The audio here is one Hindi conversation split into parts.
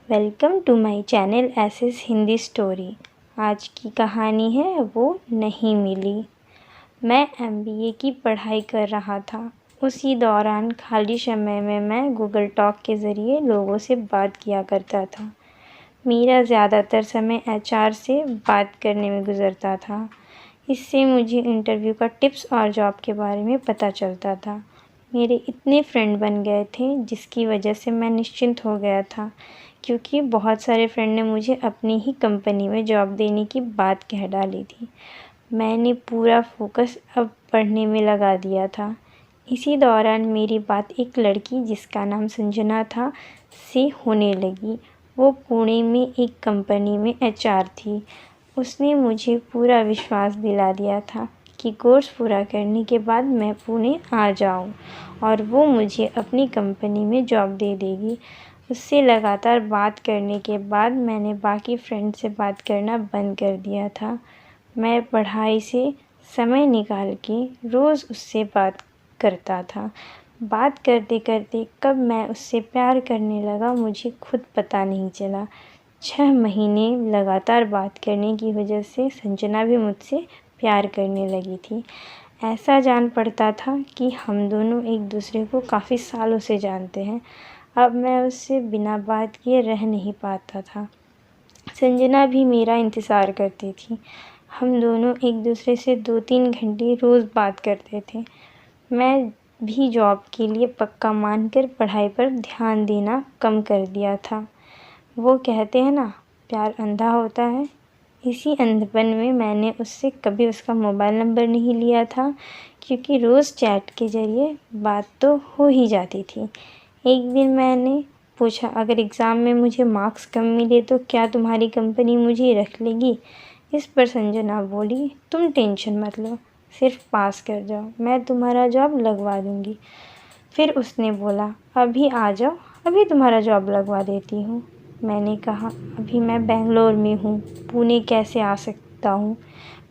Welcome to my channel SS Hindi story. आज की कहानी है वो नहीं मिली। मैं एमबीए की पढ़ाई कर रहा था। उसी दौरान खाली समय में मैं गूगल टॉक के ज़रिए लोगों से बात किया करता था। मेरा ज़्यादातर समय एचआर से बात करने में गुज़रता था। इससे मुझे इंटरव्यू का टिप्स और जॉब के बारे में पता चलता था। मेरे इतने फ्रेंड बन गए थे जिसकी वजह से मैं निश्चिंत हो गया था, क्योंकि बहुत सारे फ्रेंड ने मुझे अपनी ही कंपनी में जॉब देने की बात कह डाली थी। मैंने पूरा फोकस अब पढ़ने में लगा दिया था। इसी दौरान मेरी बात एक लड़की जिसका नाम संजना था से होने लगी। वो पुणे में एक कंपनी में एचआर थी। उसने मुझे पूरा विश्वास दिला दिया था कि कोर्स पूरा करने के बाद मैं पुणे आ जाऊं और वो मुझे अपनी कंपनी में जॉब दे देगी। उससे लगातार बात करने के बाद मैंने बाकी फ्रेंड से बात करना बंद कर दिया था। मैं पढ़ाई से समय निकाल के रोज़ उससे बात करता था। बात करते करते कब मैं उससे प्यार करने लगा मुझे खुद पता नहीं चला। 6 महीने लगातार बात करने की वजह से संजना भी मुझसे प्यार करने लगी थी। ऐसा जान पड़ता था कि हम दोनों एक दूसरे को काफ़ी सालों से जानते हैं। अब मैं उससे बिना बात किए रह नहीं पाता था। संजना भी मेरा इंतज़ार करती थी। हम दोनों एक दूसरे से 2-3 घंटे रोज़ बात करते थे। मैं भी जॉब के लिए पक्का मानकर पढ़ाई पर ध्यान देना कम कर दिया था। वो कहते हैं ना, प्यार अंधा होता है। इसी अंधपन में मैंने उससे कभी उसका मोबाइल नंबर नहीं लिया था, क्योंकि रोज़ चैट के ज़रिए बात तो हो ही जाती थी। एक दिन मैंने पूछा, अगर एग्ज़ाम में मुझे मार्क्स कम मिले तो क्या तुम्हारी कंपनी मुझे रख लेगी? इस पर संजना बोली, तुम टेंशन मत लो, सिर्फ पास कर जाओ, मैं तुम्हारा जॉब लगवा दूँगी। फिर उसने बोला, अभी आ जाओ, अभी तुम्हारा जॉब लगवा देती हूँ। मैंने कहा, अभी मैं बेंगलोर में हूँ, पुणे कैसे आ सकता हूँ?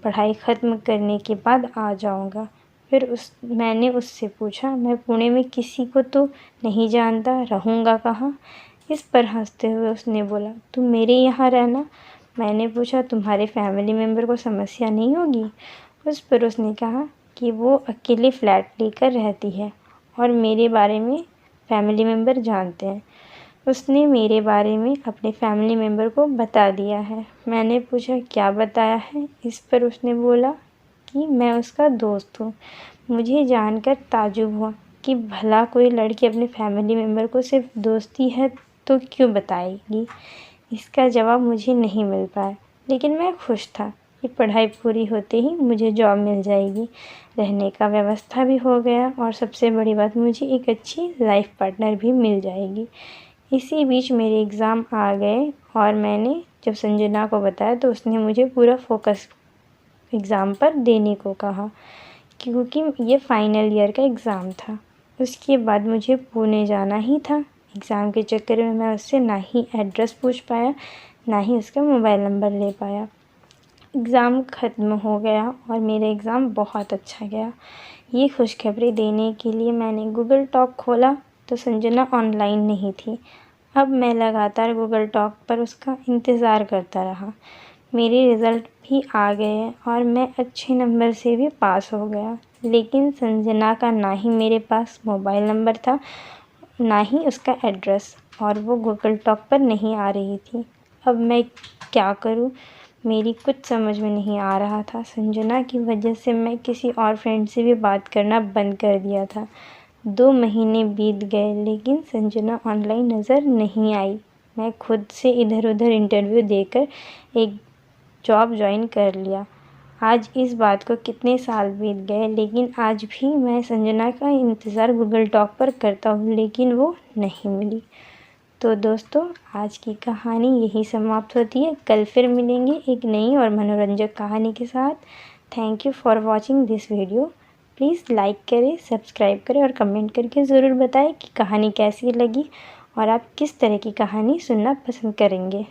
पढ़ाई ख़त्म करने के बाद आ जाऊँगा। फिर मैंने उससे पूछा, मैं पुणे में किसी को तो नहीं जानता, रहूँगा कहाँ? इस पर हंसते हुए उसने बोला, तुम मेरे यहाँ रहना। मैंने पूछा, तुम्हारे फैमिली मेम्बर को समस्या नहीं होगी? उस पर उसने कहा कि वो अकेले फ्लैट लेकर रहती है और मेरे बारे में फैमिली मेम्बर जानते हैं। उसने मेरे बारे में अपने फैमिली मेम्बर को बता दिया है। मैंने पूछा, क्या बताया है? इस पर उसने बोला कि मैं उसका दोस्त हूँ। मुझे जानकर ताज्जुब हुआ कि भला कोई लड़की अपने फैमिली मेम्बर को सिर्फ दोस्ती है तो क्यों बताएगी। इसका जवाब मुझे नहीं मिल पाया, लेकिन मैं खुश था कि पढ़ाई पूरी होते ही मुझे जॉब मिल जाएगी, रहने का व्यवस्था भी हो गया और सबसे बड़ी बात, मुझे एक अच्छी लाइफ पार्टनर भी मिल जाएगी। इसी बीच मेरे एग्ज़ाम आ गए और मैंने जब संजना को बताया तो उसने मुझे पूरा फोकस एग्ज़ाम पर देने को कहा, क्योंकि ये फाइनल ईयर का एग्ज़ाम था। उसके बाद मुझे पुणे जाना ही था। एग्ज़ाम के चक्कर में मैं उससे ना ही एड्रेस पूछ पाया, ना ही उसका मोबाइल नंबर ले पाया। एग्ज़ाम ख़त्म हो गया और मेरा एग्ज़ाम बहुत अच्छा गया। ये खुशखबरी देने के लिए मैंने गूगल टॉक खोला तो संजना ऑनलाइन नहीं थी। अब मैं लगातार गूगल टॉक पर उसका इंतज़ार करता रहा। मेरे रिज़ल्ट भी आ गए और मैं अच्छे नंबर से भी पास हो गया, लेकिन संजना का ना ही मेरे पास मोबाइल नंबर था, ना ही उसका एड्रेस, और वो गूगल टॉक पर नहीं आ रही थी। अब मैं क्या करूं? मेरी कुछ समझ में नहीं आ रहा था। संजना की वजह से मैं किसी और फ्रेंड से भी बात करना बंद कर दिया था। 2 महीने बीत गए, लेकिन संजना ऑनलाइन नज़र नहीं आई। मैं खुद से इधर-उधर इंटरव्यू देकर एक जॉब ज्वाइन कर लिया। आज इस बात को कितने साल बीत गए, लेकिन आज भी मैं संजना का इंतज़ार गूगल टॉक पर करता हूँ, लेकिन वो नहीं मिली। तो दोस्तों, आज की कहानी यही समाप्त होती है। कल फिर मिलेंगे एक नई और मनोरंजक कहानी के साथ। Thank you for watching this video. Please like करें, सब्सक्राइब करें और कमेंट करके ज़रूर बताएं कि कहानी कैसी लगी और आप किस तरह की कहानी सुनना पसंद करेंगे।